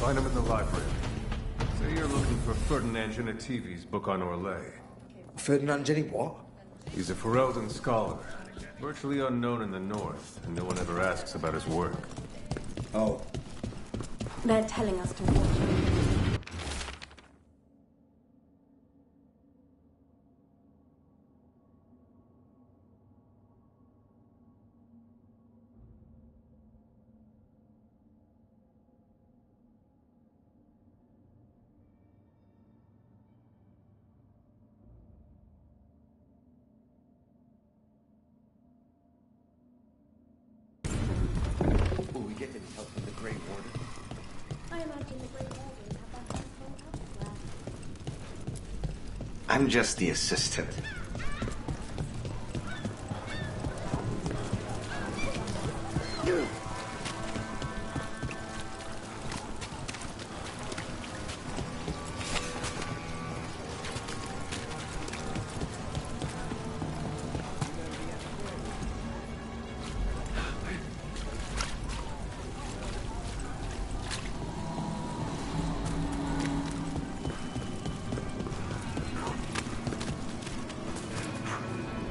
Find him in the library. Say you're looking for Ferdinand Genetivi's book on Orlais. Ferdinand Jenny what? He's a Ferelden scholar, virtually unknown in the north, and no one ever asks about his work. Oh. They're telling us to watch him. I'm just the assistant.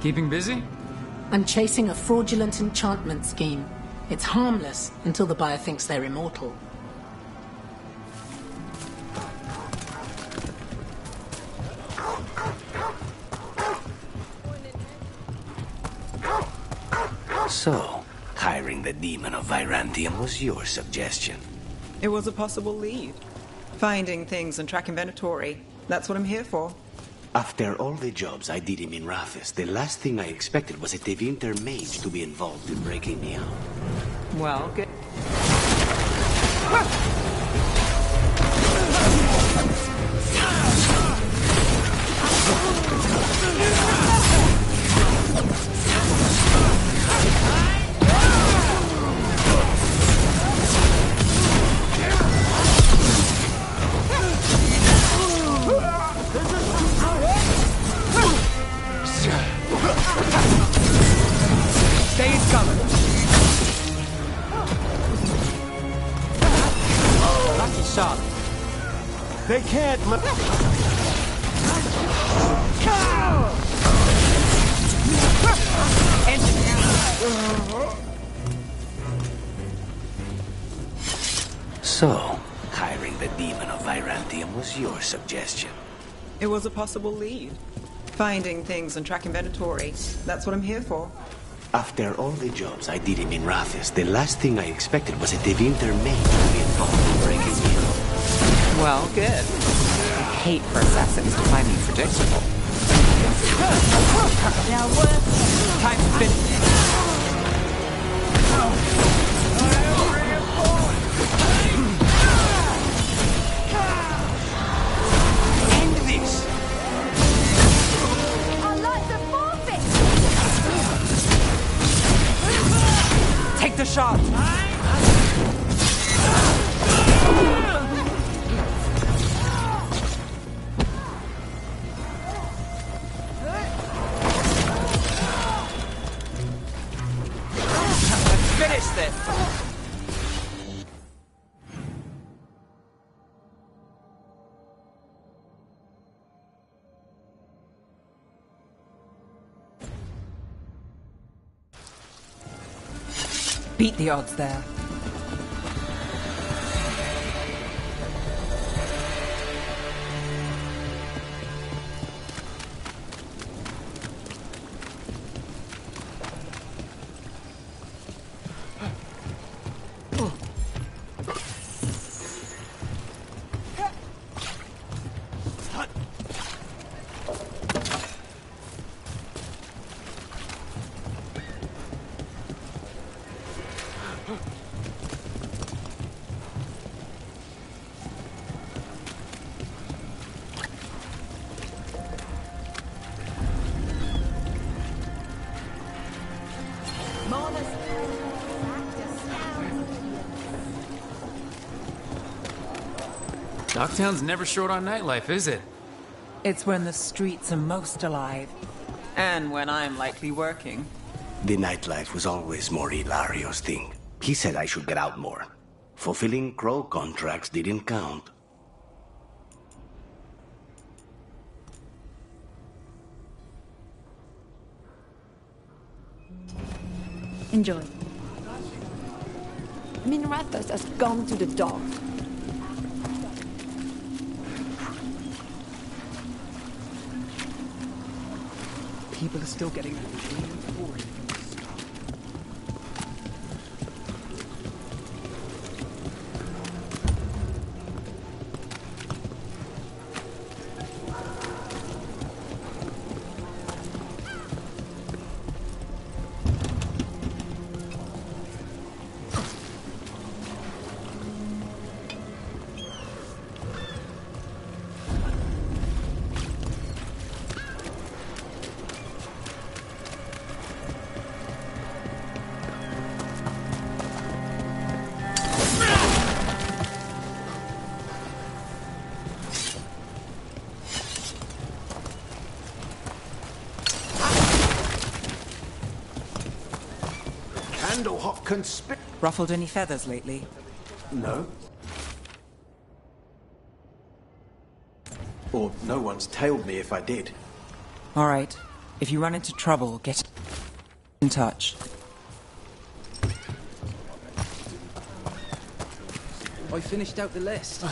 Keeping busy? I'm chasing a fraudulent enchantment scheme. It's harmless until the buyer thinks they're immortal. So, hiring the demon of Virantium was your suggestion. It was a possible lead. Finding things and tracking Venatori. That's what I'm here for. After all the jobs I did in Minrafis, the last thing I expected was a Tevinter mage to be involved in breaking me out. Well, good. They can't. So, hiring the demon of Virantium was your suggestion. It was a possible lead. Finding things and tracking Venatori. That's what I'm here for. After all the jobs I did in Minrafis, the last thing I expected was a Tevinter mage to be involved in breaking me out. Well, good. I hate for assassins to find me predictable. Now what? Time to finish. End this! I'd like to forfeit! Take the shot! Finish this! Beat the odds there. Docktown's never short on nightlife, is it? It's when the streets are most alive. And when I'm likely working. The nightlife was always more Hilario's thing. He said I should get out more. Fulfilling Crow contracts didn't count. Enjoy. Minrathos has gone to the dogs. People are still getting boring. Candlehot Ruffled any feathers lately? No. Or no one's tailed me if I did. All right. If you run into trouble, get in touch. I finished out the list.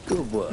Good work.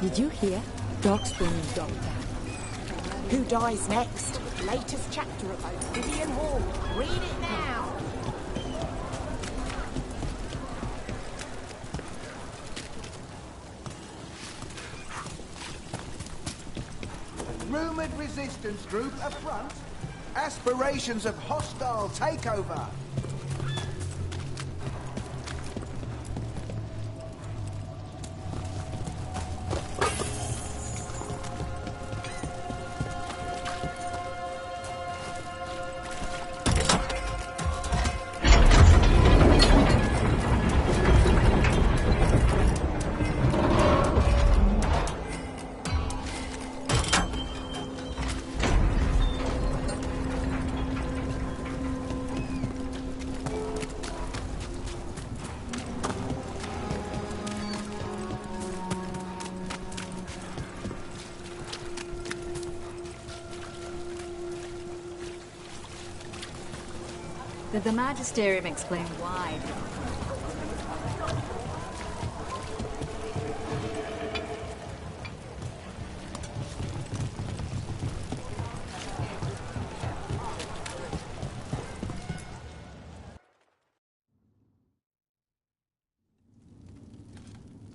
Did you hear? Dog's bringing dog down. Who dies next? Latest chapter about Vivian Hall. Read it now. Rumored resistance group affront. Aspirations of hostile takeover. Did the Magisterium explain why?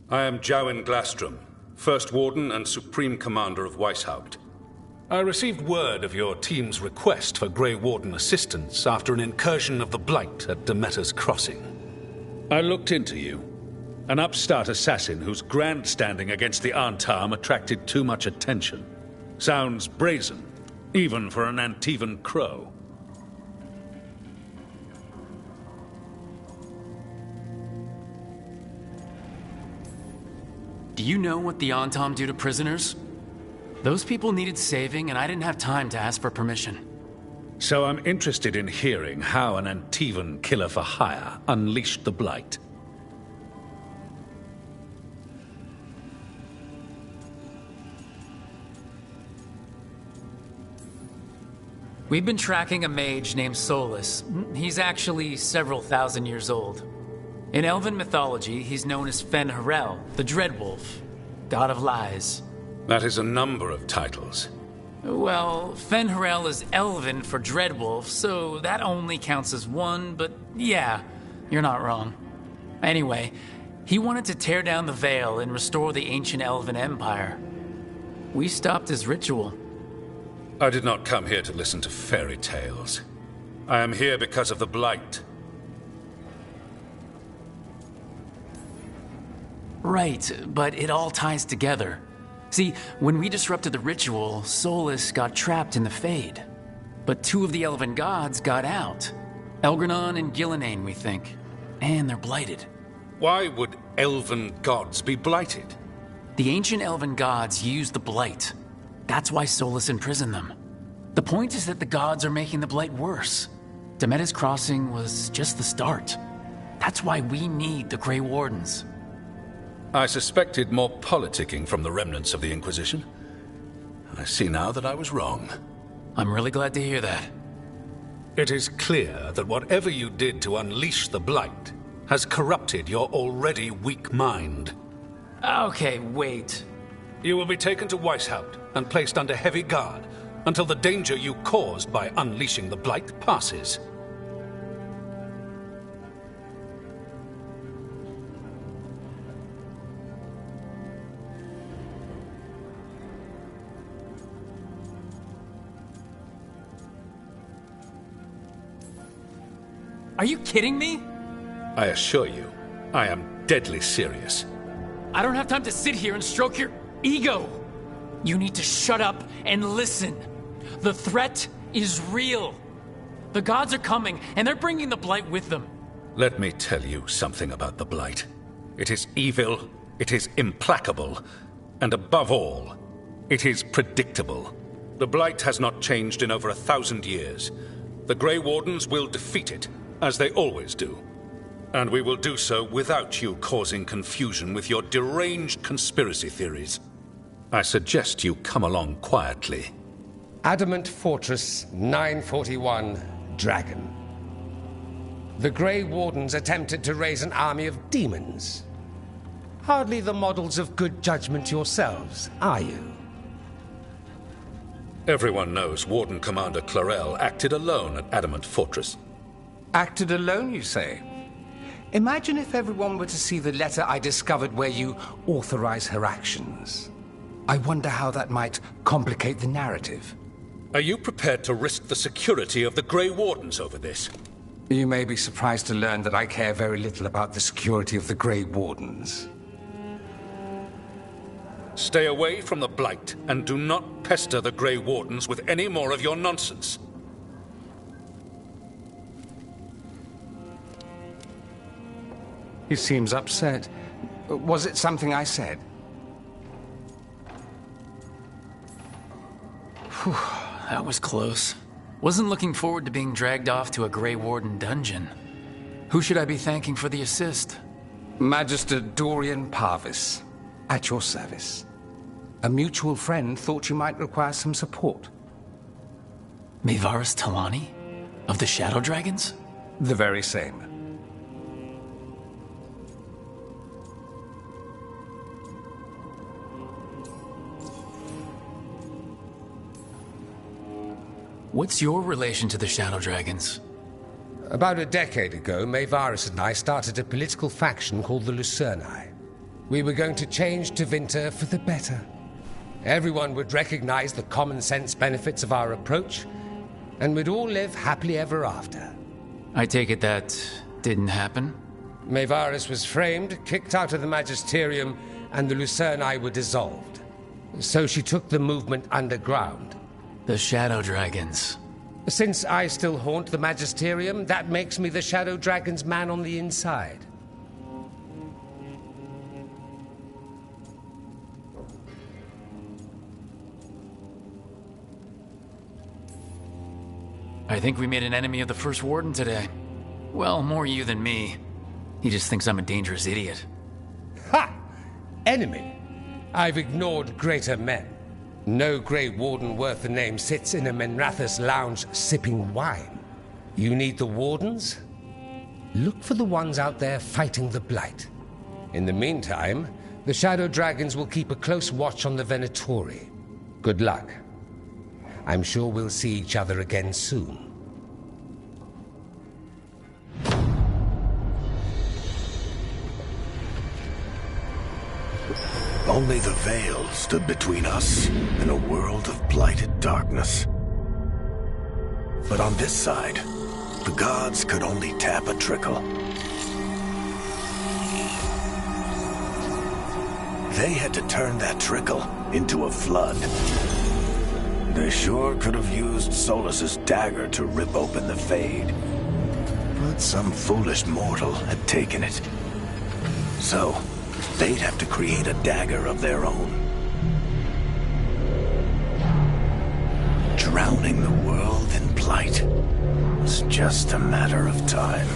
I am Jowen Glastrom, First Warden and Supreme Commander of Weishaupt. I received word of your team's request for Grey Warden assistance after an incursion of the Blight at Demeter's Crossing. I looked into you. An upstart assassin whose grandstanding against the Antarm attracted too much attention. Sounds brazen, even for an Antivan crow. Do you know what the Antam do to prisoners? Those people needed saving, and I didn't have time to ask for permission. So I'm interested in hearing how an Antivan killer for hire unleashed the Blight. We've been tracking a mage named Solus. He's actually several thousand years old. In Elven mythology, he's known as Fen-Harel, the Dreadwolf, god of lies. That is a number of titles. Well, Fen'Harel is Elven for Dreadwolf, so that only counts as one, but yeah, you're not wrong. Anyway, he wanted to tear down the Veil and restore the ancient Elven Empire. We stopped his ritual. I did not come here to listen to fairy tales. I am here because of the Blight. Right, but it all ties together. See, when we disrupted the ritual, Solus got trapped in the Fade. But two of the Elven gods got out. Elgranon and Gillenane, we think. And they're blighted. Why would Elven gods be blighted? The ancient Elven gods used the Blight. That's why Solus imprisoned them. The point is that the gods are making the Blight worse. Demeter's Crossing was just the start. That's why we need the Grey Wardens. I suspected more politicking from the remnants of the Inquisition. I see now that I was wrong. I'm really glad to hear that. It is clear that whatever you did to unleash the Blight has corrupted your already weak mind. Okay, wait. You will be taken to Weishaupt and placed under heavy guard until the danger you caused by unleashing the Blight passes. Are you kidding me? I assure you, I am deadly serious. I don't have time to sit here and stroke your ego. You need to shut up and listen. The threat is real. The gods are coming, and they're bringing the Blight with them. Let me tell you something about the Blight. It is evil, it is implacable, and above all, it is predictable. The Blight has not changed in over 1,000 years. The Grey Wardens will defeat it, as they always do. And we will do so without you causing confusion with your deranged conspiracy theories. I suggest you come along quietly. Adamant Fortress 941, Dragon. The Grey Wardens attempted to raise an army of demons. Hardly the models of good judgment yourselves, are you? Everyone knows Warden Commander Clarel acted alone at Adamant Fortress. Acted alone, you say? Imagine if everyone were to see the letter I discovered where you authorize her actions. I wonder how that might complicate the narrative. Are you prepared to risk the security of the Grey Wardens over this? You may be surprised to learn that I care very little about the security of the Grey Wardens. Stay away from the Blight, and do not pester the Grey Wardens with any more of your nonsense. He seems upset. Was it something I said? Whew, that was close. Wasn't looking forward to being dragged off to a Grey Warden dungeon. Who should I be thanking for the assist? Magister Dorian Parvis, at your service. A mutual friend thought you might require some support. Maevaris Talani? Of the Shadow Dragons? The very same. What's your relation to the Shadow Dragons? About a decade ago, Maevaris and I started a political faction called the Lucerni. We were going to change Tevinter for the better. Everyone would recognize the common sense benefits of our approach, and we'd all live happily ever after. I take it that didn't happen? Maevaris was framed, kicked out of the Magisterium, and the Lucerni were dissolved. So she took the movement underground. The Shadow Dragons. Since I still haunt the Magisterium, that makes me the Shadow Dragon's man on the inside. I think we made an enemy of the First Warden today. Well, more you than me. He just thinks I'm a dangerous idiot. Ha! Enemy? I've ignored greater men. No Grey Warden worth the name sits in a Menrathus lounge sipping wine. You need the Wardens? Look for the ones out there fighting the Blight. In the meantime, the Shadow Dragons will keep a close watch on the Venatori. Good luck. I'm sure we'll see each other again soon. Only the veil stood between us and a world of blighted darkness. But on this side, the gods could only tap a trickle. They had to turn that trickle into a flood. They sure could have used Solus's dagger to rip open the Fade. But some foolish mortal had taken it. So, they'd have to create a dagger of their own. Drowning the world in blight was just a matter of time.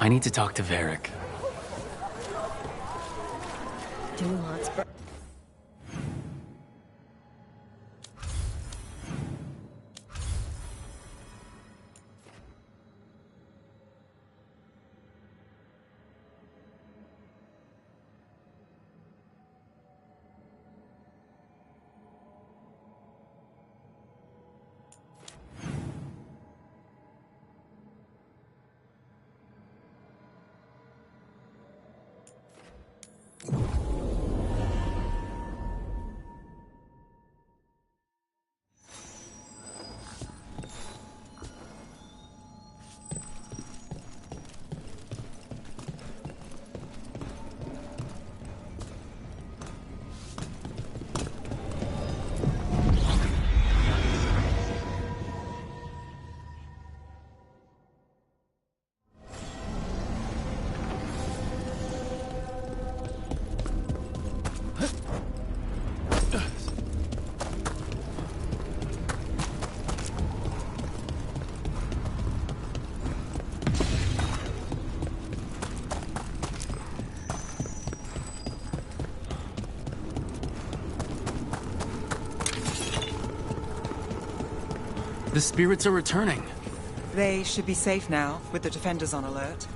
I need to talk to Varric. The spirits are returning. They should be safe now, with the defenders on alert.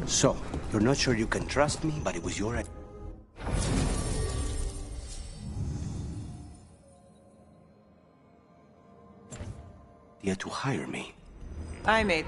So, you're not sure you can trust me, but it was your idea. To hire me. I made...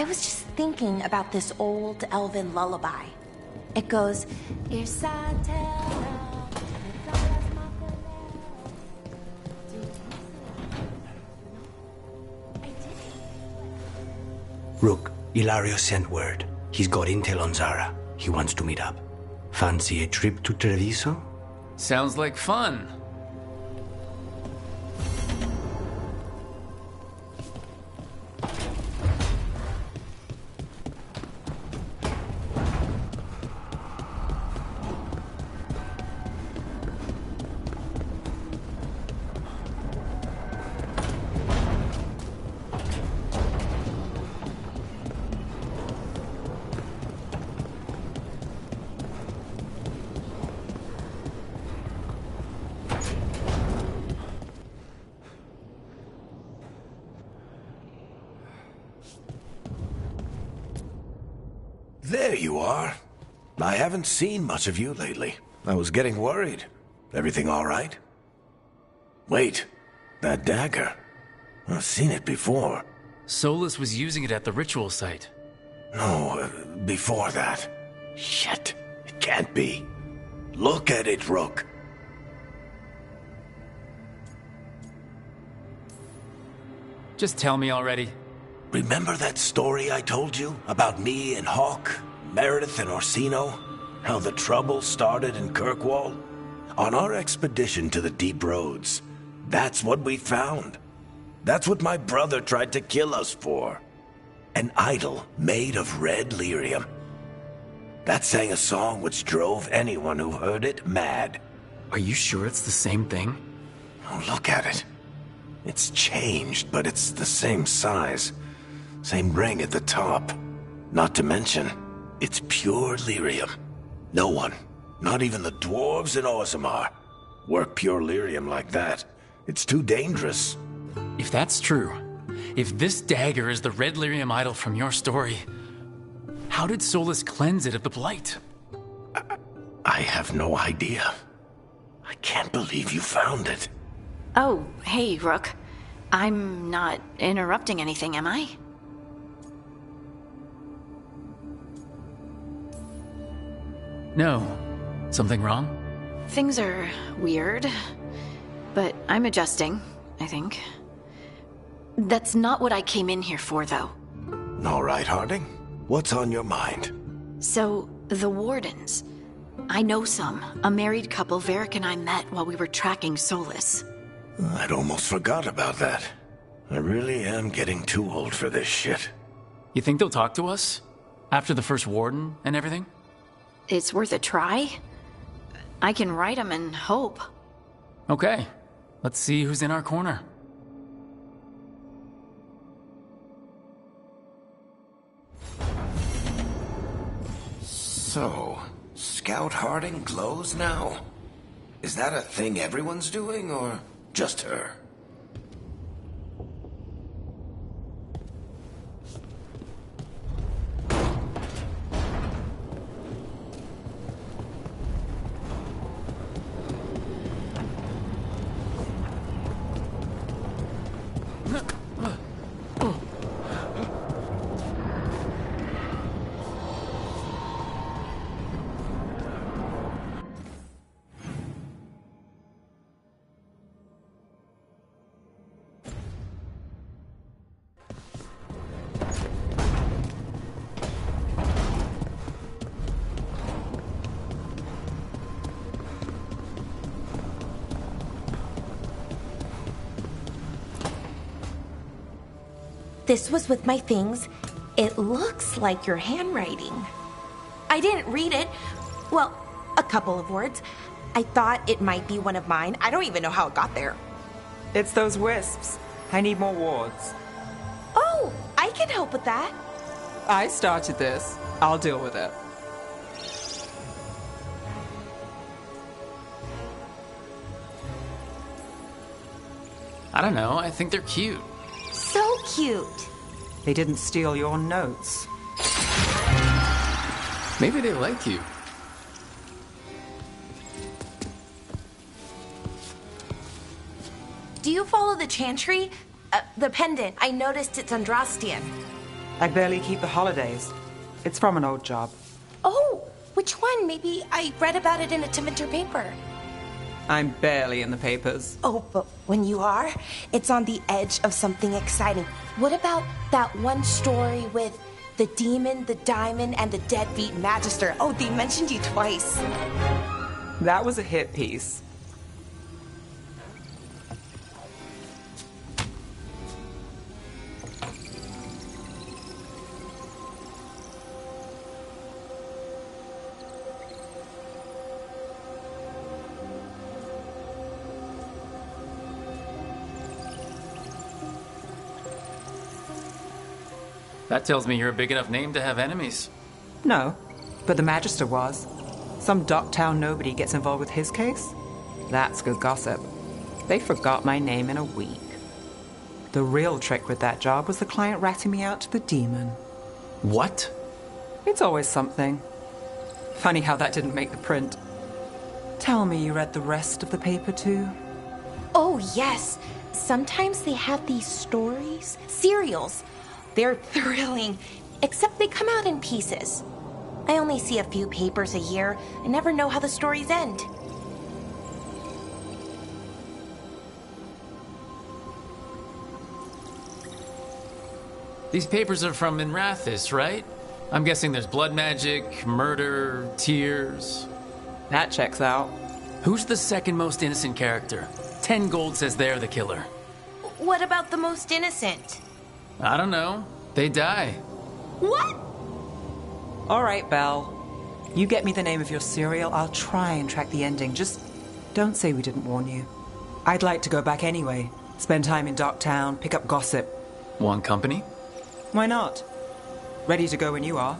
was just thinking about this old elven lullaby. It goes, Rook, Ilario sent word. He's got intel on Zara. He wants to meet up. Fancy a trip to Treviso? Sounds like fun. There you are. I haven't seen much of you lately. I was getting worried. Everything all right? Wait, that dagger. I've seen it before. Solus was using it at the ritual site. No, before that. Shit, it can't be. Look at it, Rook. Just tell me already. Remember that story I told you about me and Hawk, Meredith and Orsino? How the trouble started in Kirkwall? On our expedition to the Deep Roads, that's what we found. That's what my brother tried to kill us for. An idol made of red lyrium. That sang a song which drove anyone who heard it mad. Are you sure it's the same thing? Oh, look at it. It's changed, but it's the same size. Same ring at the top. Not to mention, it's pure lyrium. No one, not even the dwarves in Orzammar, work pure lyrium like that. It's too dangerous. If that's true, if this dagger is the red lyrium idol from your story, how did Solus cleanse it of the blight? I have no idea. I can't believe you found it. Oh, hey, Rook. I'm not interrupting anything, am I? No. Something wrong? Things are weird, but I'm adjusting, I think. That's not what I came in here for, though. All right, Harding. What's on your mind? So, the Wardens. I know some. A married couple Varric and I met while we were tracking Solus. I'd almost forgot about that. I really am getting too old for this shit. You think they'll talk to us? After the first warden and everything? It's worth a try. I can write them and hope. Okay. Let's see who's in our corner. So, Scout Harding glows now? Is that a thing everyone's doing, or just her? This was with my things. It looks like your handwriting. I didn't read it. Well, a couple of words. I thought it might be one of mine. I don't even know how it got there. It's those wisps. I need more wards. Oh, I can help with that. I started this. I'll deal with it. I don't know. I think they're cute. So cute. They didn't steal your notes. Maybe they like you. Do you follow the chantry? The pendant. I noticed it's Andrastian. I barely keep the holidays. It's from an old job. Oh, which one? Maybe I read about it in a Timinter paper. I'm barely in the papers. Oh, but when you are, it's on the edge of something exciting. What about that one story with the demon, the diamond, and the deadbeat magister? Oh, they mentioned you twice. That was a hit piece. That tells me you're a big enough name to have enemies. No, but the Magister was. Some Docktown nobody gets involved with his case? That's good gossip. They forgot my name in a week. The real trick with that job was the client ratting me out to the demon. What? It's always something. Funny how that didn't make the print. Tell me you read the rest of the paper too? Oh, yes. Sometimes they have these stories, serials. They're thrilling, except they come out in pieces. I only see a few papers a year. I never know how the stories end. These papers are from Minrathis, right? I'm guessing there's blood magic, murder, tears. That checks out. Who's the second most innocent character? 10 gold says they're the killer. What about the most innocent? I don't know. They die. What? All right, Belle. You get me the name of your serial, I'll try and track the ending. Just don't say we didn't warn you. I'd like to go back anyway. Spend time in Docktown, pick up gossip. Want company? Why not? Ready to go when you are.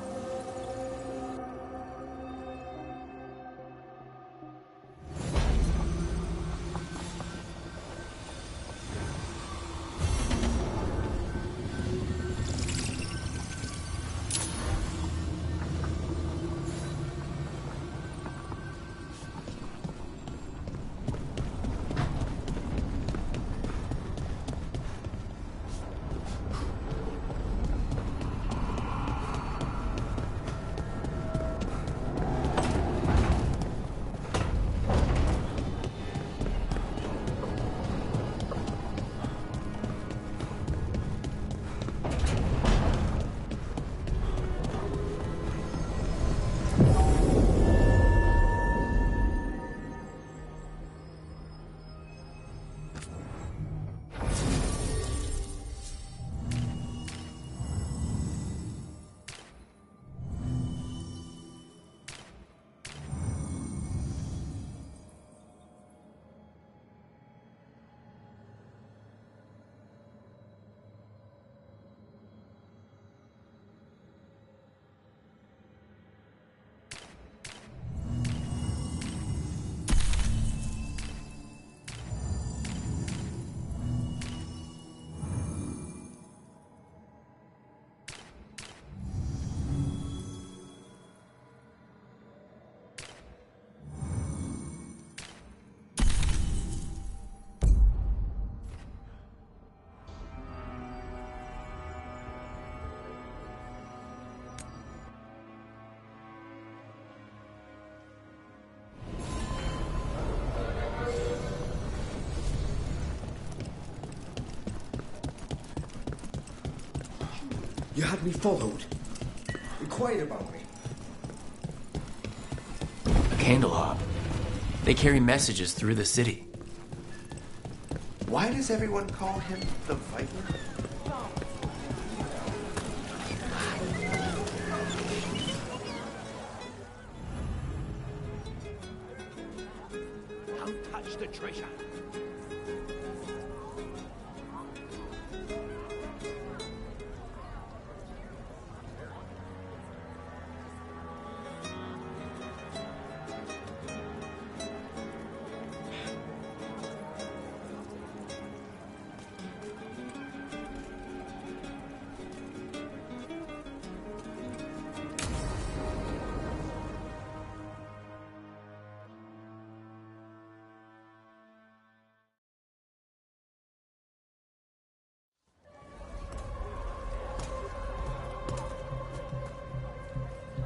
You had me followed. Inquired about me. A candle hop. They carry messages through the city. Why does everyone call him the Viper? Don't touch the treasure.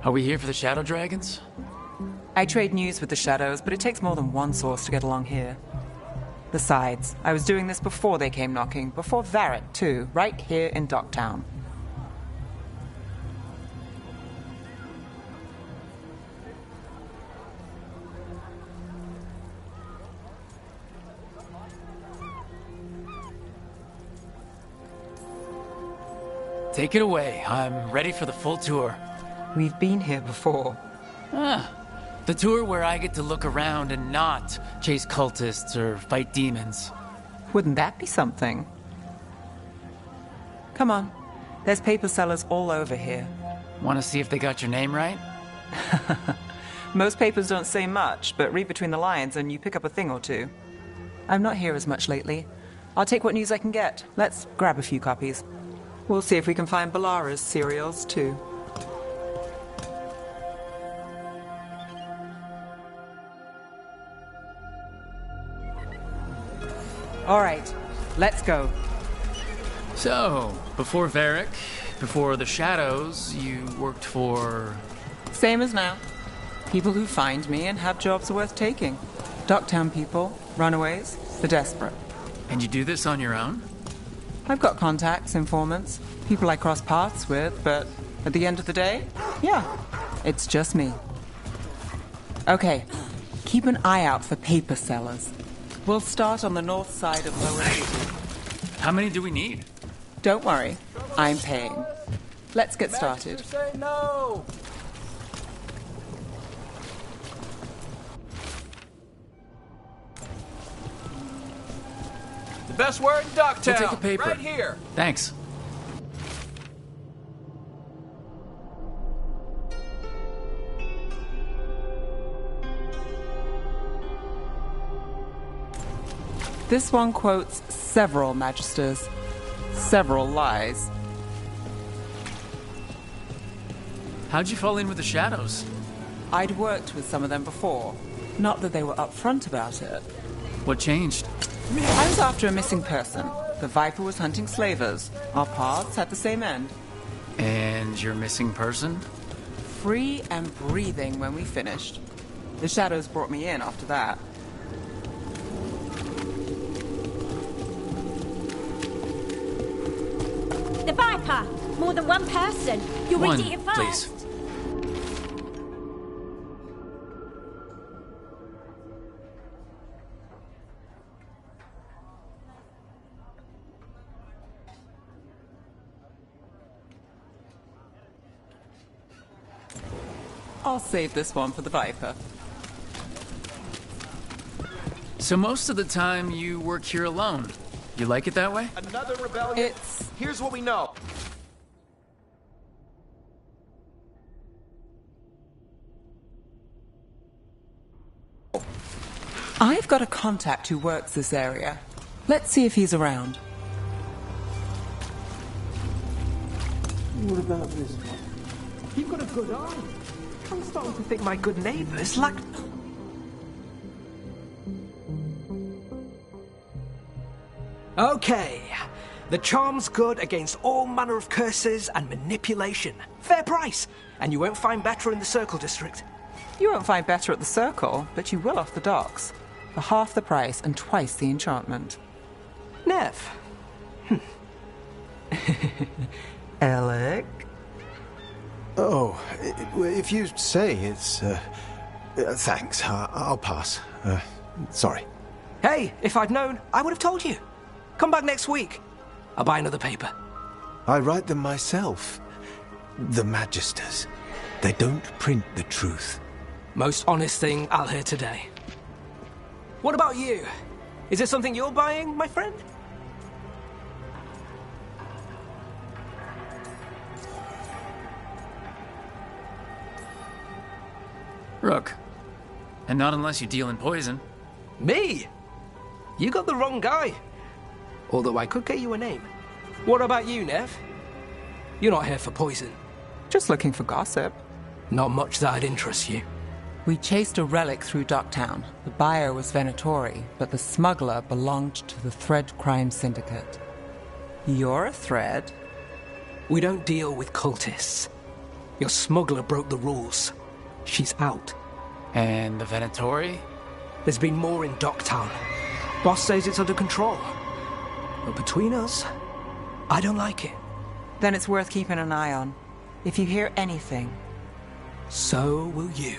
Are we here for the Shadow Dragons? I trade news with the Shadows, but it takes more than one source to get along here. Besides, I was doing this before they came knocking, before Varret, too, right here in Docktown. Take it away. I'm ready for the full tour. We've been here before. The tour where I get to look around and not chase cultists or fight demons. Wouldn't that be something? Come on. There's paper sellers all over here. Want to see if they got your name right? Most papers don't say much, but read between the lines and you pick up a thing or two. I'm not here as much lately. I'll take what news I can get. Let's grab a few copies. We'll see if we can find Balara's cereals, too. All right, let's go. So, before Varric, before the Shadows, you worked for... Same as now. People who find me and have jobs worth taking. Docktown people, runaways, the desperate. And you do this on your own? I've got contacts, informants, people I cross paths with, but at the end of the day, yeah, it's just me. Okay, keep an eye out for paper sellers. We'll start on the north side of Lower City. How many do we need? Don't worry, I'm paying. Let's get started. Say no! The best word in Docktown. We'll take a paper. Right here. Thanks. This one quotes several magisters, several lies. How'd you fall in with the Shadows? I'd worked with some of them before. Not that they were upfront about it. What changed? I was after a missing person. The Viper was hunting slavers. Our paths had the same end. And your missing person? Free and breathing when we finished. The Shadows brought me in after that. The Viper! More than one person. You'll read it first. Please. I'll save this one for the Viper. So most of the time you work here alone. You like it that way? Another rebellion? Here's what we know. I've got a contact who works this area. Let's see if he's around. What about this one? You've got a good eye. I'm starting to think my good neighbors lack... Okay. The charm's good against all manner of curses and manipulation. Fair price. And you won't find better in the Circle District. You won't find better at the Circle, but you will off the docks. For half the price and twice the enchantment. Nev. Alec? Oh, if you say it's... thanks, I'll pass. Sorry. Hey, if I'd known, I would have told you. Come back next week. I'll buy another paper. I write them myself. The Magisters. They don't print the truth. Most honest thing I'll hear today. What about you? Is it something you're buying, my friend? Rook. And not unless you deal in poison. Me? You got the wrong guy. Although I could get you a name. What about you, Nev? You're not here for poison. Just looking for gossip. Not much that'd interest you. We chased a relic through Docktown. The buyer was Venatori, but the smuggler belonged to the Thread Crime Syndicate. You're a Thread? We don't deal with cultists. Your smuggler broke the rules. She's out. And the Venatori? There's been more in Docktown. Boss says it's under control. But between us, I don't like it. Then it's worth keeping an eye on. If you hear anything. So will you.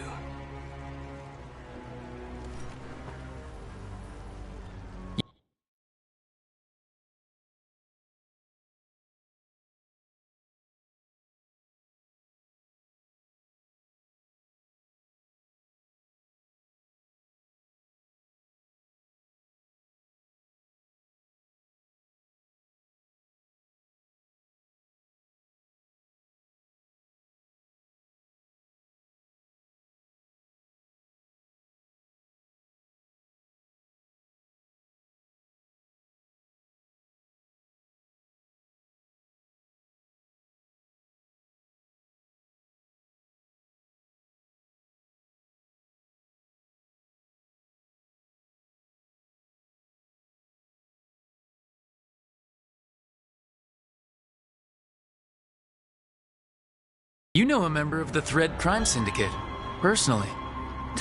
You know a member of the Thread Crime Syndicate, personally.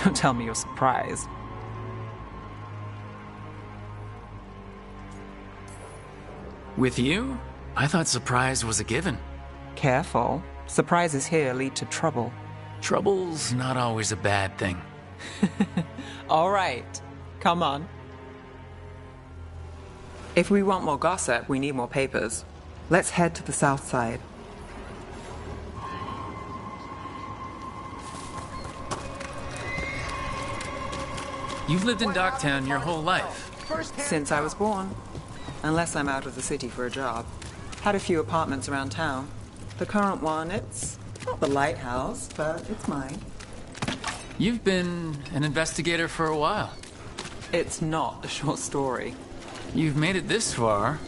Don't tell me you're surprised. With you? I thought surprise was a given. Careful. Surprises here lead to trouble. Trouble's not always a bad thing. All right. Come on. If we want more gossip, we need more papers. Let's head to the south side. You've lived in Docktown your whole life. Since I was born. Unless I'm out of the city for a job. Had a few apartments around town. The current one, it's not the lighthouse, but it's mine. You've been an investigator for a while. It's not a short story. You've made it this far.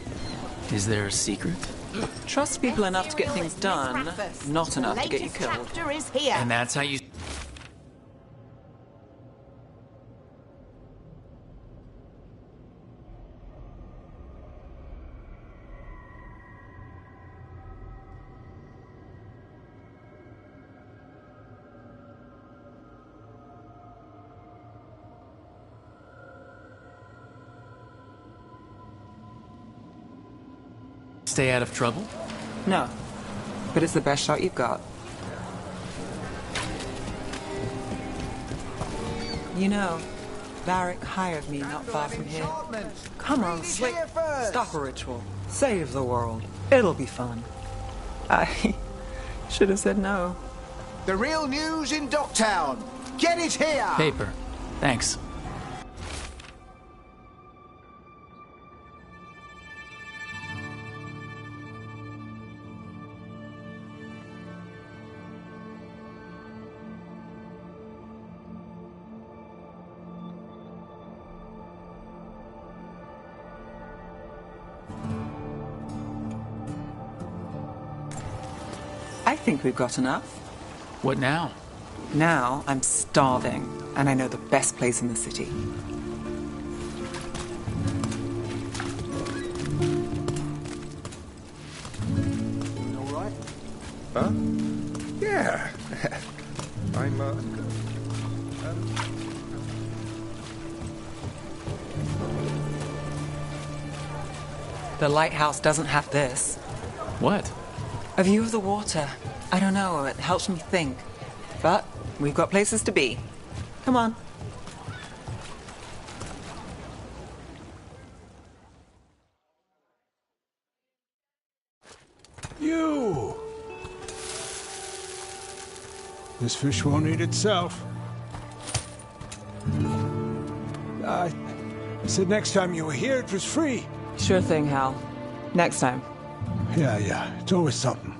Is there a secret? Trust people enough to get things done, not enough to get you killed. And that's how you... Stay out of trouble? No, but it's the best shot you've got. You know, Varric hired me not far from here. Come on, Slick. Stop a ritual. Save the world. It'll be fun. I should have said no. The real news in Docktown. Get it here! Paper. Thanks. I think we've got enough. What now? Now I'm starving, and I know the best place in the city. All right? Huh? Yeah. I'm, The lighthouse doesn't have this. What? A view of the water. I don't know, it helps me think. But we've got places to be. Come on. You! This fish won't eat itself. I said next time you were here it was free. Sure thing, Hal. Next time. Yeah, it's always something.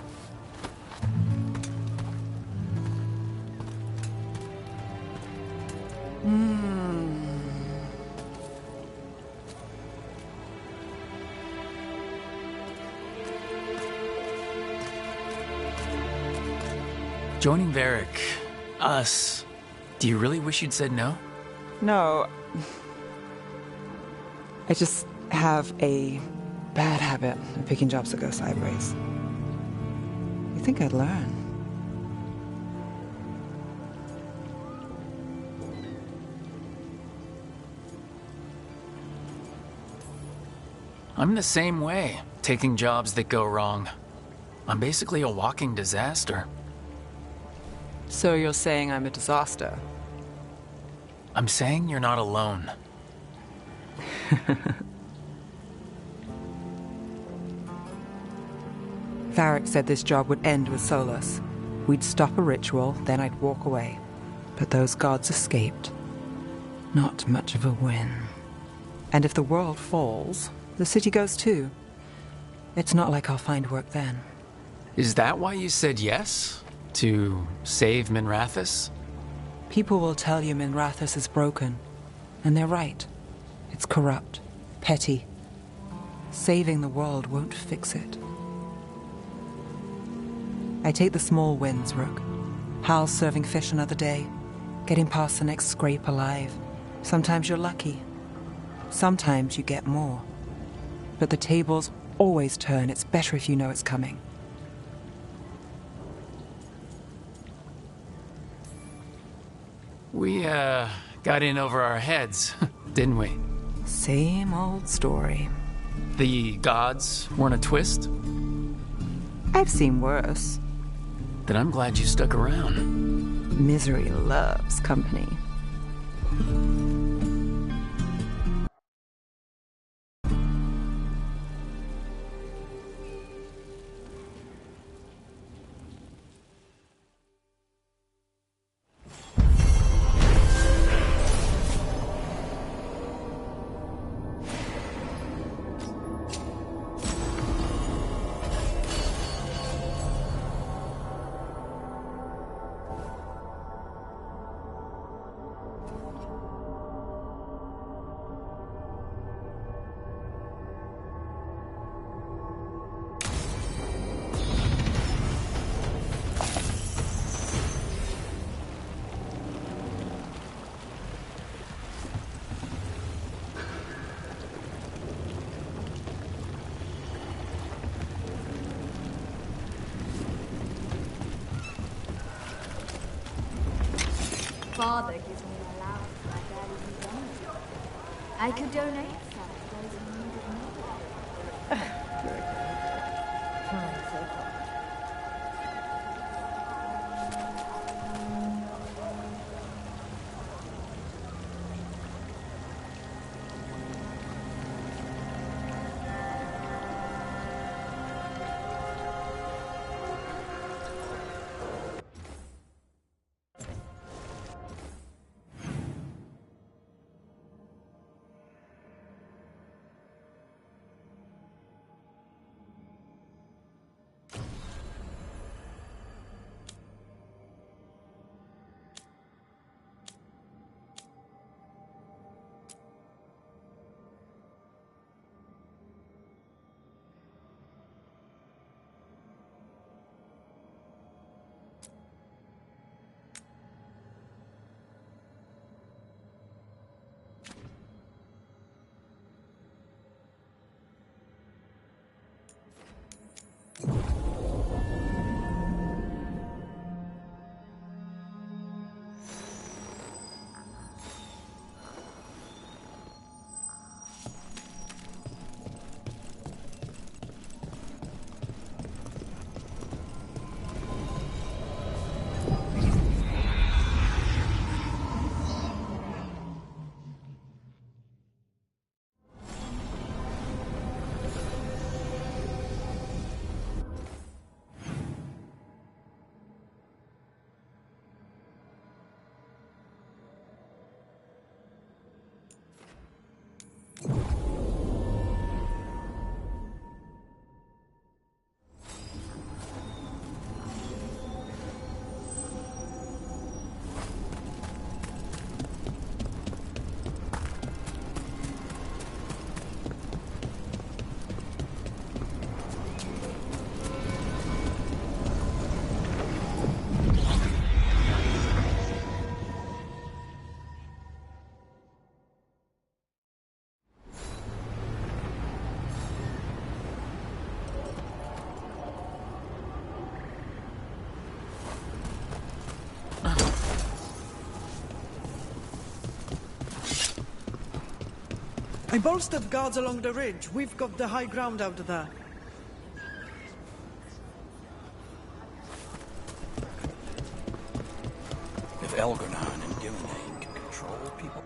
Joining Varric, us, do you really wish you'd said no? No. I just have a bad habit of picking jobs that go sideways. You think I'd learn? I'm the same way, taking jobs that go wrong. I'm basically a walking disaster. So you're saying I'm a disaster? I'm saying you're not alone. Varric said this job would end with Solus. We'd stop a ritual, then I'd walk away. But those gods escaped. Not much of a win. And if the world falls, the city goes too. It's not like I'll find work then. Is that why you said yes? To save Minrathous? People will tell you Minrathous is broken. And they're right. It's corrupt. Petty. Saving the world won't fix it. I take the small wins, Rook. Hal's serving fish another day. Getting past the next scrape alive. Sometimes you're lucky. Sometimes you get more. But the tables always turn. It's better if you know it's coming. We, got in over our heads, didn't we? Same old story. The gods weren't a twist? I've seen worse. Then I'm glad you stuck around. Misery loves company. Father gives me an allowance for my daddy's donate. I could donate some to those in need of more. I bolstered guards along the ridge. We've got the high ground out there. If Elgarnon and Gillinane can control people...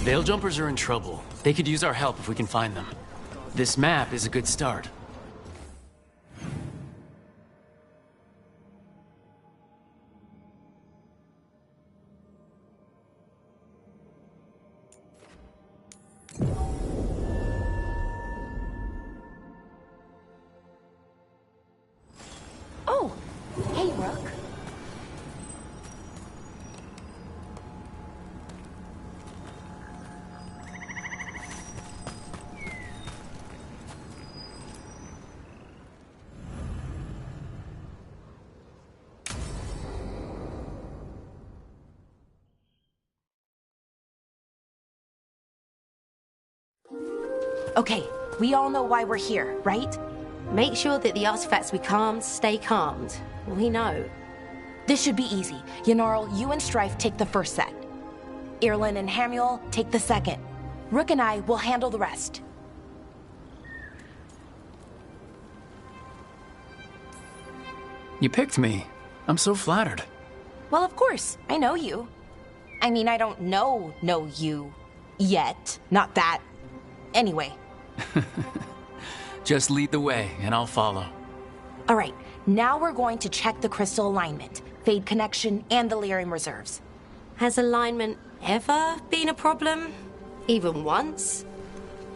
Veil Jumpers are in trouble. They could use our help if we can find them. This map is a good start. Oh, hey, Rook. Okay, we all know why we're here, right? Make sure that the artifacts we calmed stay calmed. We know. This should be easy. Yanarl, you and Strife take the first set. Irlin and Hamuel take the second. Rook and I will handle the rest. You picked me. I'm so flattered. Well, of course. I know you. I mean, I don't know you yet. Not that. Anyway. Just lead the way, and I'll follow. All right, now we're going to check the crystal alignment, fade connection, and the lyrium reserves. Has alignment ever been a problem? Even once?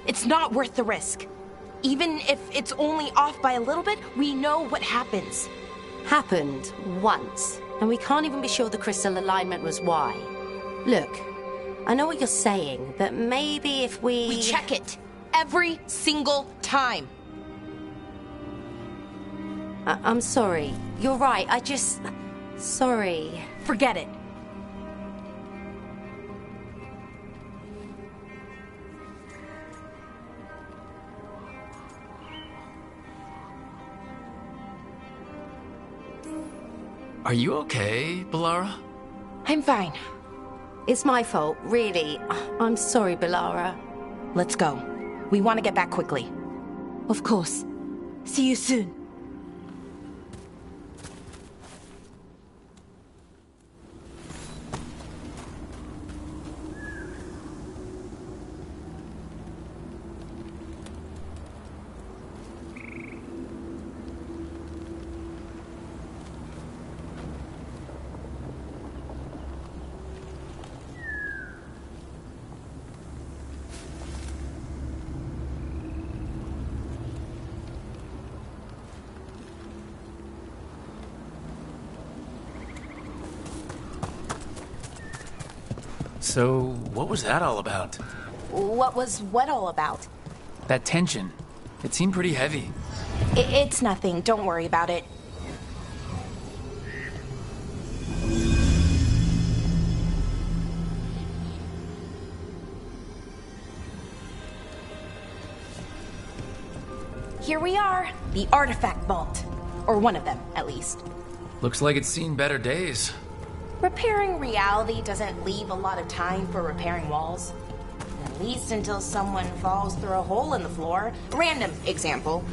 It's not worth the risk. Even if it's only off by a little bit, we know what happens. Happened once, and we can't even be sure the crystal alignment was why. Look, I know what you're saying, but maybe if we... We check it. Every single time. I'm sorry. You're right. Sorry. Forget it. Are you okay, Balara? I'm fine. It's my fault, really. I'm sorry, Balara. Let's go. We want to get back quickly. Of course. See you soon. So, what was that all about? What was what all about? That tension. It seemed pretty heavy. It's nothing. Don't worry about it. Here we are, the artifact vault. Or one of them, at least. Looks like it's seen better days. Repairing reality doesn't leave a lot of time for repairing walls. At least until someone falls through a hole in the floor. Random example.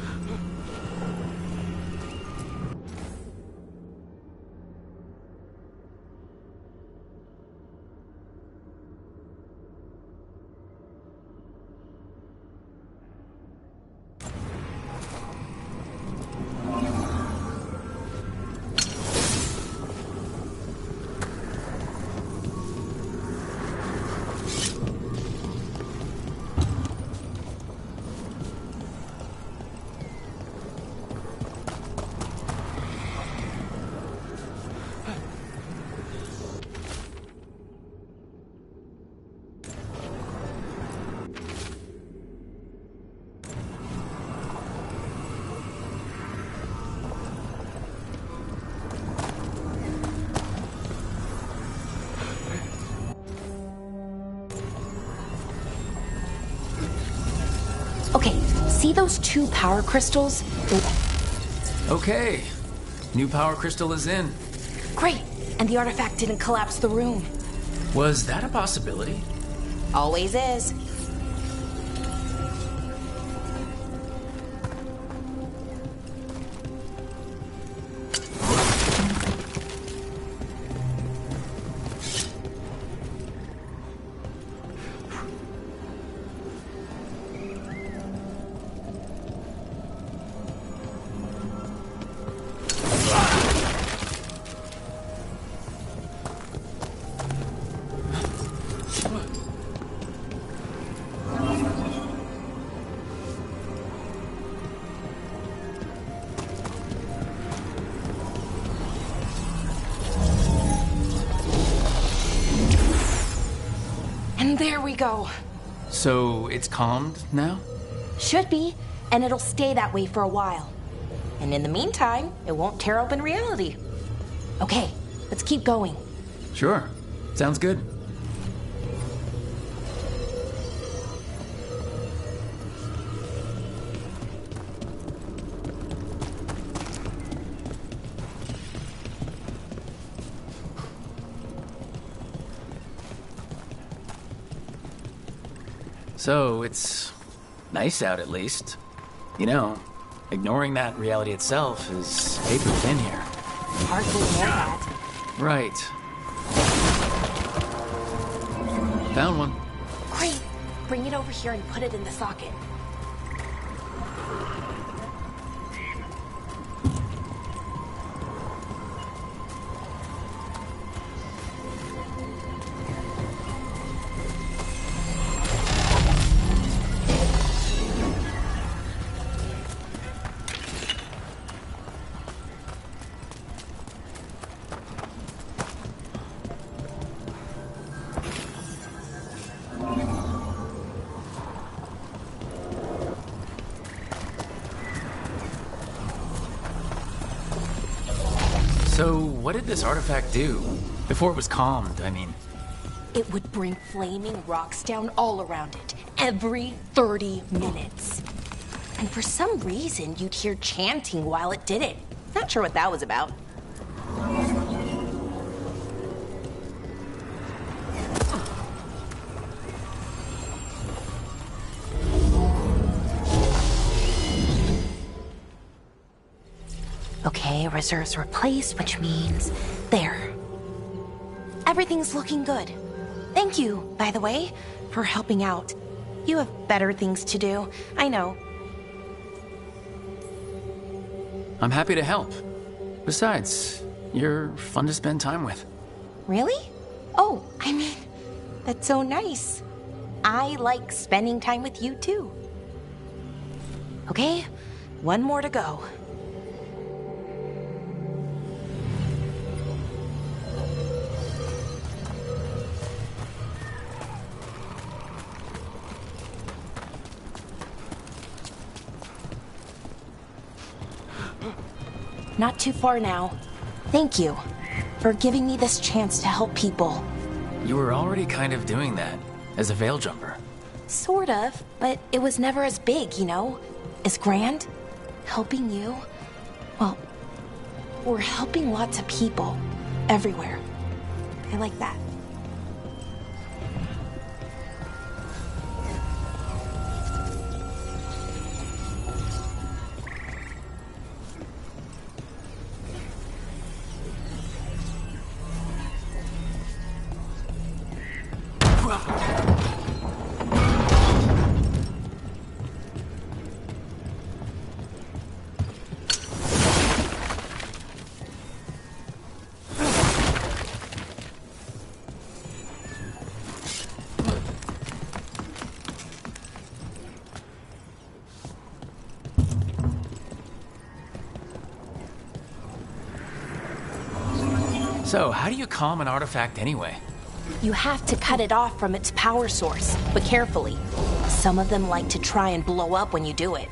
See those 2 power crystals? Okay. New power crystal is in. Great. And the artifact didn't collapse the room. Was that a possibility? Always is. And there we go. So it's calmed now? Should be, and it'll stay that way for a while. And in the meantime, it won't tear open reality. Okay, let's keep going. Sure. Sounds good. So, it's nice out at least. You know, ignoring that reality itself is paper thin here. Hardly know that. Right. Found one. Great. Bring it over here and put it in the socket. So, what did this artifact do? Before it was calmed, I mean. It would bring flaming rocks down all around it, every 30 minutes. And for some reason, you'd hear chanting while it did it. Not sure what that was about. Okay, reserves replaced, which means there. Everything's looking good. Thank you, by the way, for helping out. You have better things to do, I know. I'm happy to help. Besides, you're fun to spend time with. Really? Oh, I mean, that's so nice. I like spending time with you too. Okay, one more to go. Not too far now. Thank you for giving me this chance to help people. You were already kind of doing that as a veil jumper. Sort of, but it was never as big, you know? As grand. Helping you. Well, we're helping lots of people. Everywhere. I like that. So, how do you calm an artifact anyway? You have to cut it off from its power source, but carefully. Some of them like to try and blow up when you do it.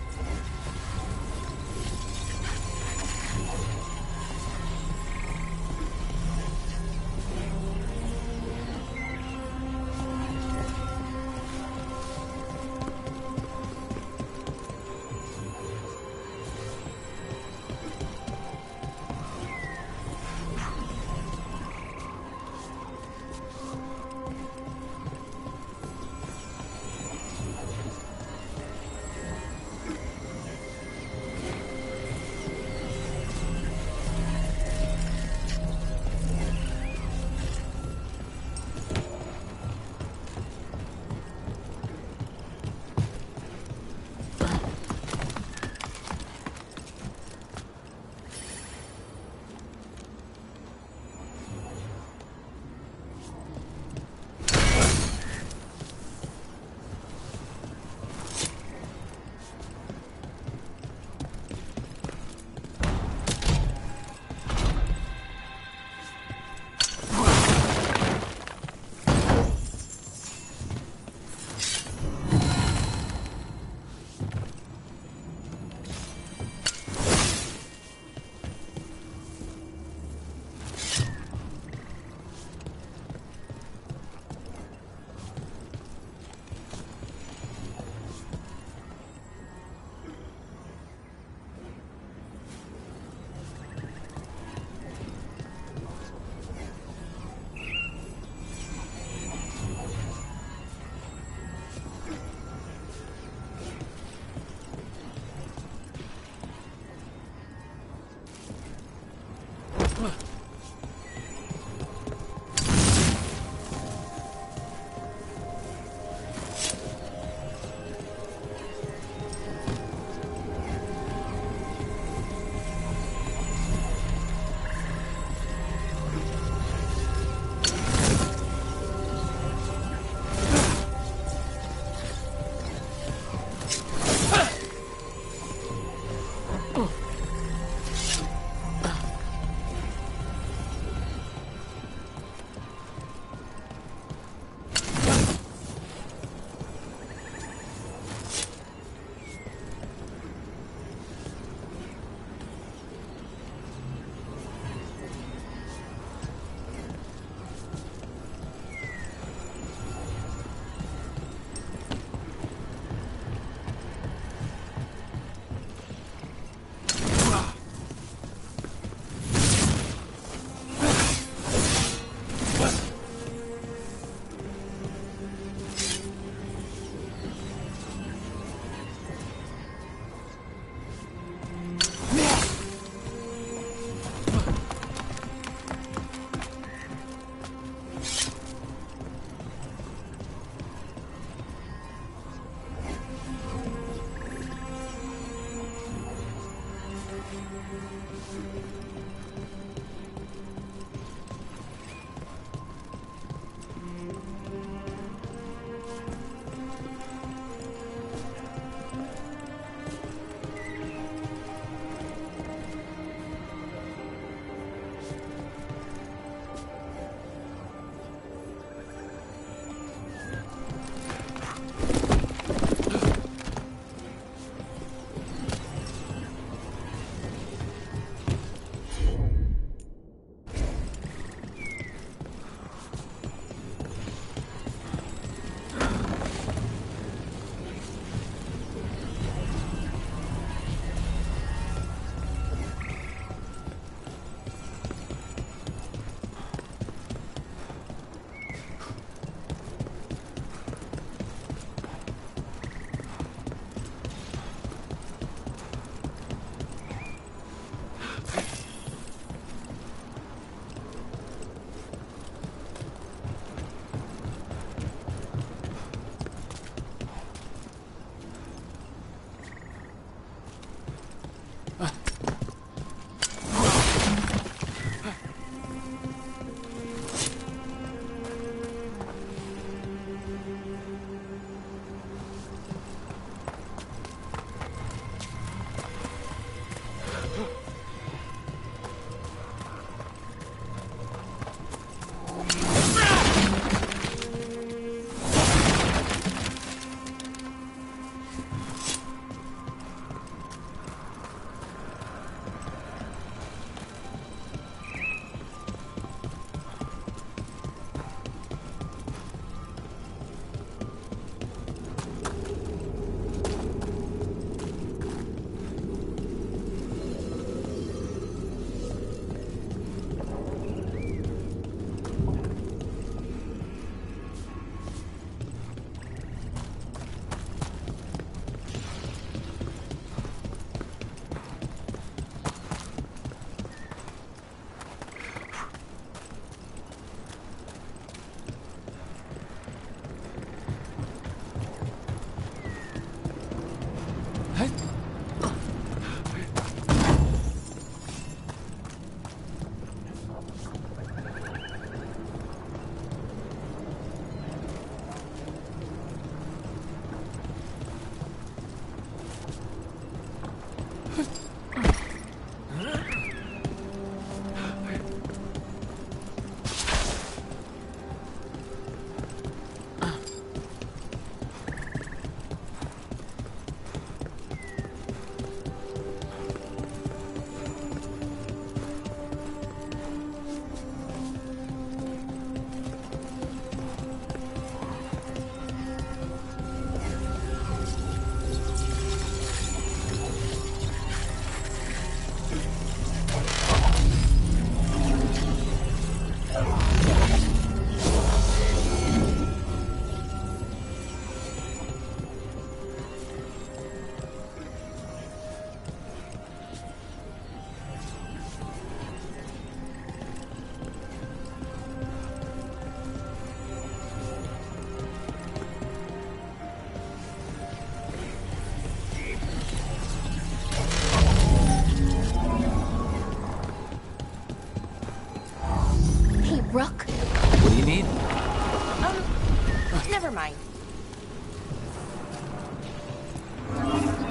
Never mind.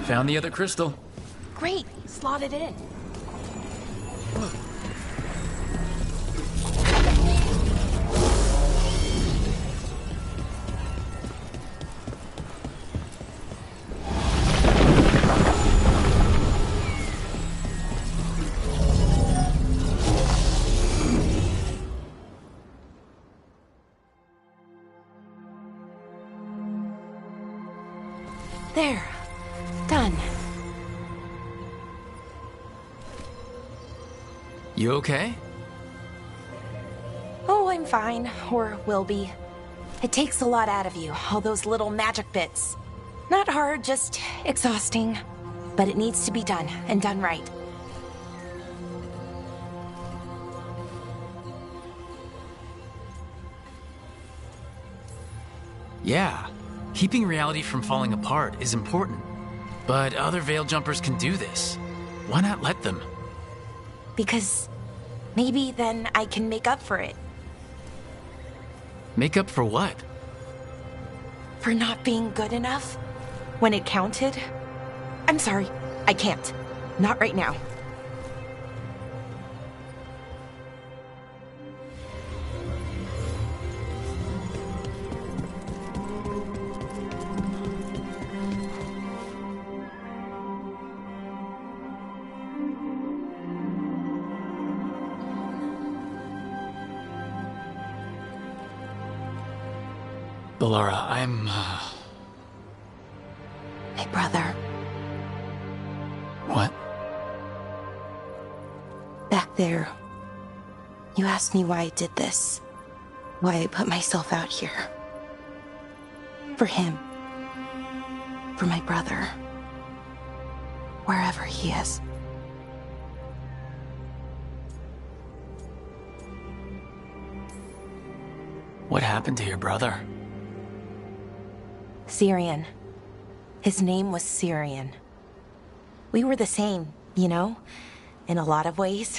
Found the other crystal. Great, slot it in. There. Done. You okay? Oh, I'm fine. Or will be. It takes a lot out of you, all those little magic bits. Not hard, just exhausting. But it needs to be done, and done right. Yeah. Keeping reality from falling apart is important. But other Veil Jumpers can do this. Why not let them? Because maybe then I can make up for it. Make up for what? For not being good enough when it counted. I'm sorry, I can't. Not right now. Bellara, I'm, My brother. What? Back there, you asked me why I did this. Why I put myself out here. For him. For my brother. Wherever he is. What happened to your brother? Syrian. His name was Syrian. We were the same, you know, in a lot of ways.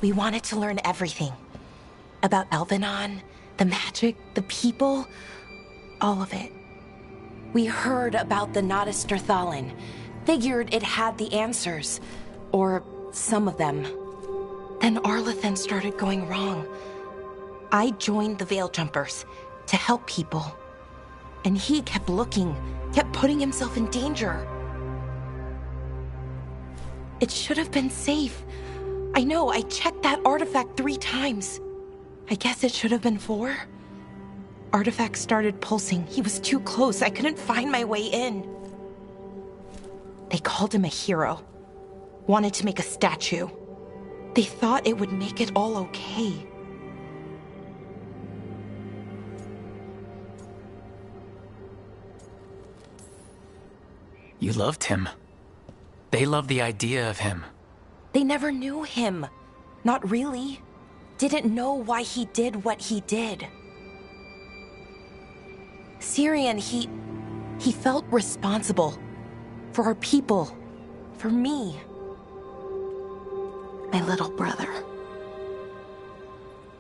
We wanted to learn everything. About Elvenon, the magic, the people, all of it. We heard about the Nodester Thalin, figured it had the answers, or some of them. Then Arlathan started going wrong. I joined the Veil Jumpers to help people. And he kept looking, kept putting himself in danger. It should have been safe. I know, I checked that artifact 3 times. I guess it should have been 4. Artifact started pulsing. He was too close. I couldn't find my way in. They called him a hero. Wanted to make a statue. They thought it would make it all okay. You loved him. They loved the idea of him. They never knew him. Not really. Didn't know why he did what he did. Syrian, he felt responsible. For our people. For me. My little brother.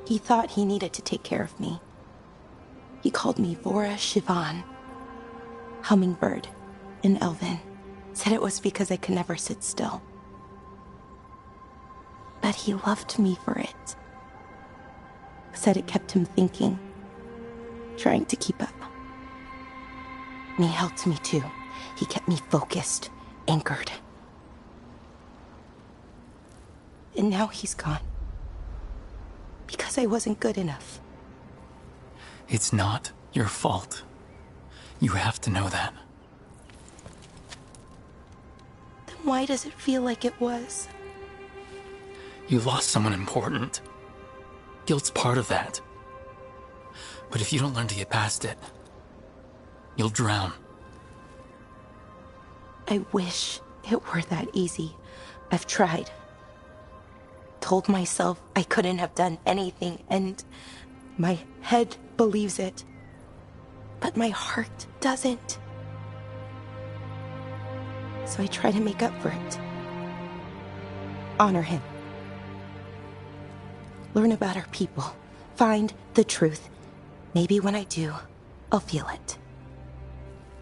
He thought he needed to take care of me. He called me Vora Shivan. Hummingbird. In Elven. Said it was because I could never sit still. But he loved me for it. Said it kept him thinking. Trying to keep up. And he helped me too. He kept me focused. Anchored. And now he's gone. Because I wasn't good enough. It's not your fault. You have to know that. Why does it feel like it was? You lost someone important. Guilt's part of that. But if you don't learn to get past it, you'll drown. I wish it were that easy. I've tried. Told myself I couldn't have done anything, and my head believes it. But my heart doesn't. So I try to make up for it. Honor him. Learn about our people. Find the truth. Maybe when I do, I'll feel it.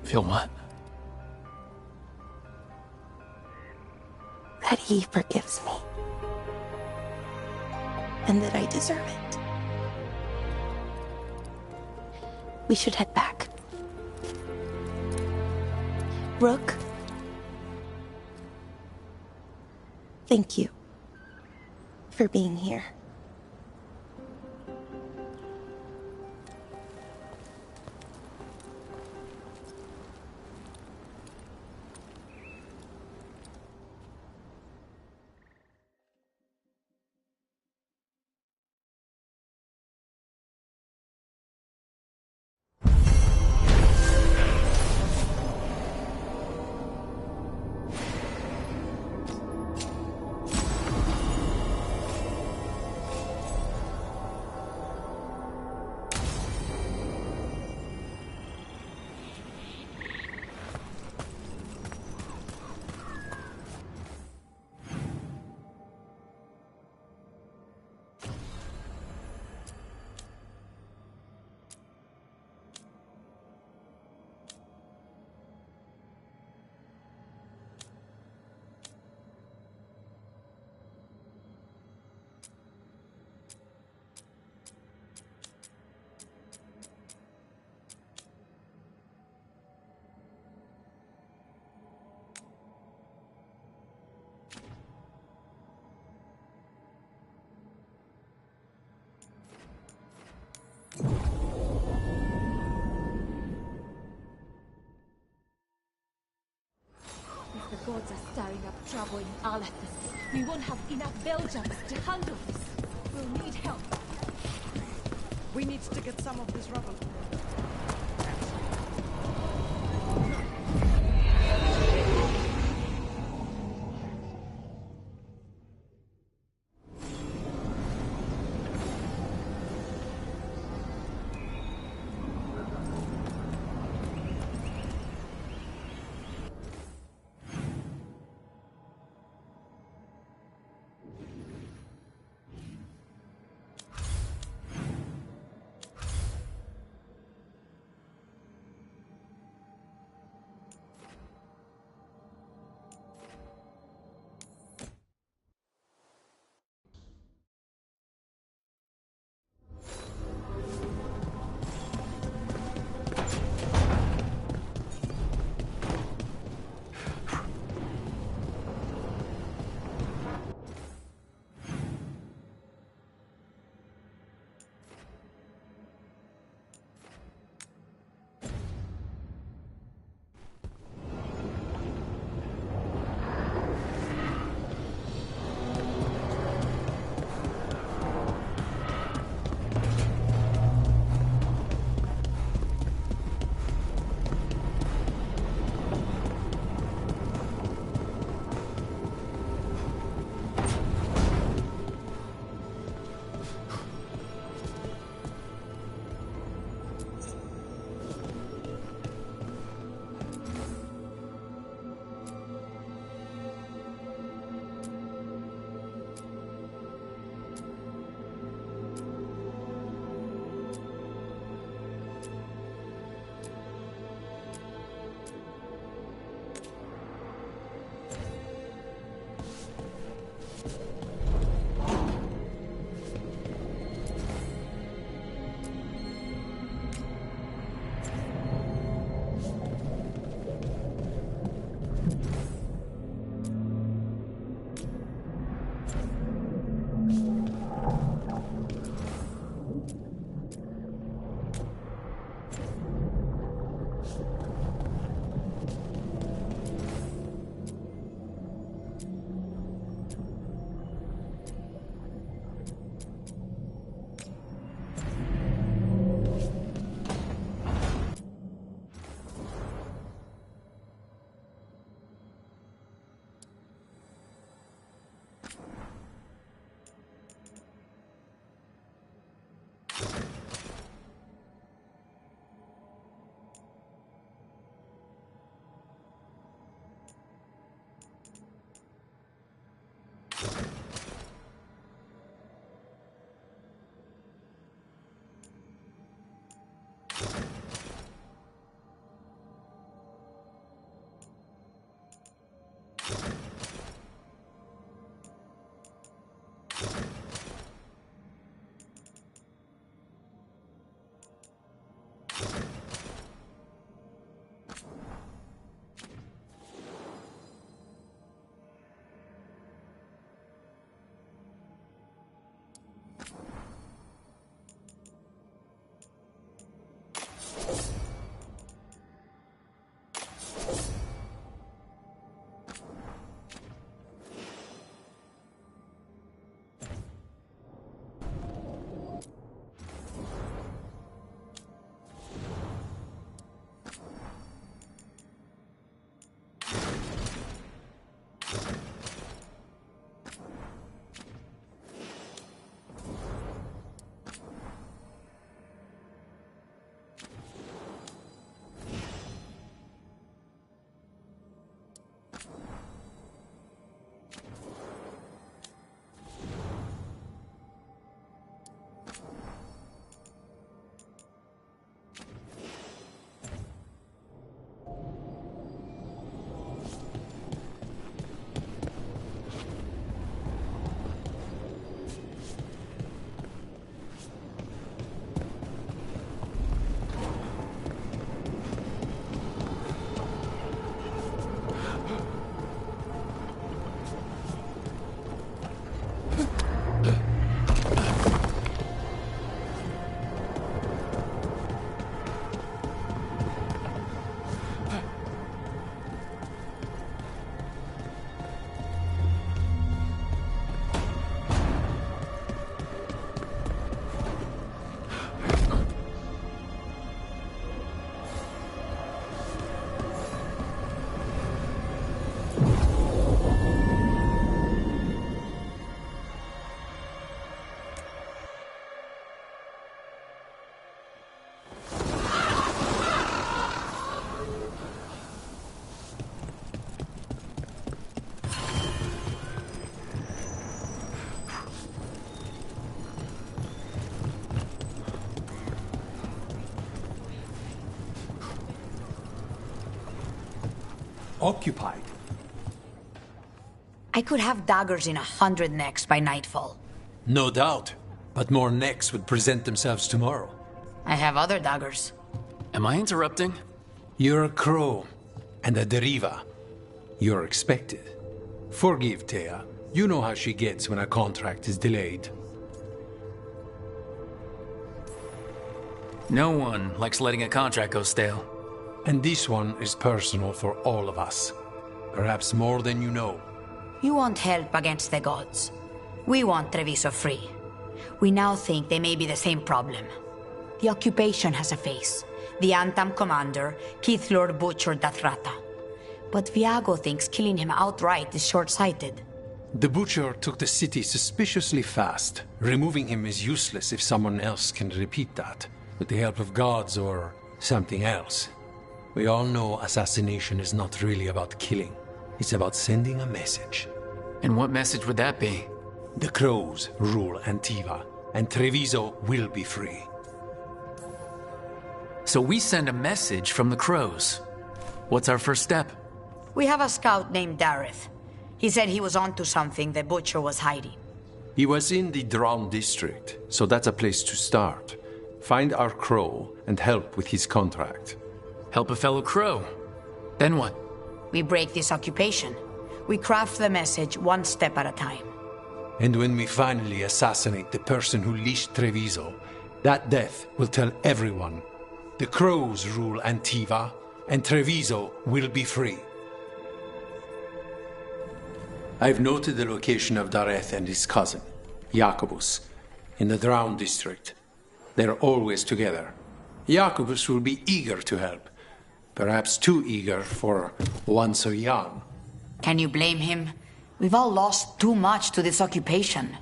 Feel what? That he forgives me. And that I deserve it. We should head back. Rook, thank you for being here. The gods are stirring up trouble in Arlethus. We won't have enough bell jumps to handle this. We'll need help. We need to get some of this rubble. occupied. I could have daggers in 100 necks by nightfall. No doubt, but more necks would present themselves tomorrow. I have other daggers. Am I interrupting? You're a crow, and a deriva. You're expected. Forgive Thea. You know how she gets when a contract is delayed. No one likes letting a contract go stale. And this one is personal for all of us. Perhaps more than you know. You want help against the gods. We want Treviso free. We now think they may be the same problem. The occupation has a face. The Antam commander, Keith Lord butchered Dathrata. But Viago thinks killing him outright is short-sighted. The butcher took the city suspiciously fast. Removing him is useless if someone else can repeat that, with the help of gods or something else. We all know assassination is not really about killing. It's about sending a message. And what message would that be? The crows rule Antiva, and Treviso will be free. So we send a message from the crows. What's our first step? We have a scout named Dareth. He said he was onto something the butcher was hiding. He was in the Drown district, so that's a place to start. Find our crow and help with his contract. Help a fellow crow. Then what? We break this occupation. We craft the message one step at a time. And when we finally assassinate the person who leashed Treviso, that death will tell everyone. The crows rule Antiva, and Treviso will be free. I've noted the location of Dareth and his cousin, Jacobus, in the Drown district. They're always together. Jacobus will be eager to help. Perhaps too eager for one so young. Can you blame him? We've all lost too much to this occupation.